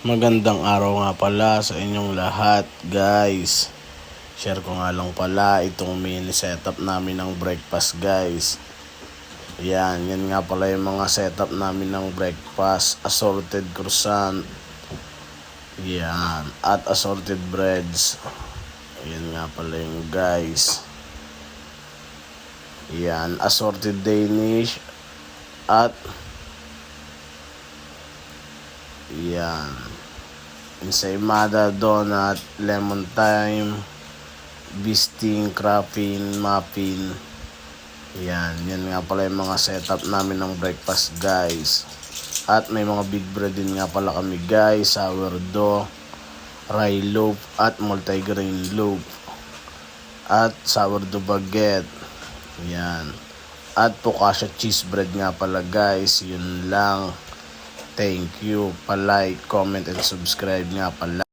Magandang araw nga pala sa inyong lahat, guys. Share ko nga lang pala itong mini setup namin ng breakfast, guys. Yan nga pala yung mga setup namin ng breakfast. Assorted croissant. Yan, at assorted breads. Yan nga pala yung guys. Yan, assorted Danish. At yan, ensaymada, donut, lemon thyme, bisting, crappin, muffin. Yan nga pala yung mga setup namin ng breakfast, guys. At may mga big bread din nga pala kami, guys. Sourdough, rye loaf, at multigrain loaf. At sourdough baguette. Yan. At focaccia cheese bread nga pala, guys. Yun lang. Thank you. Pa-like, comment, and subscribe nga pala.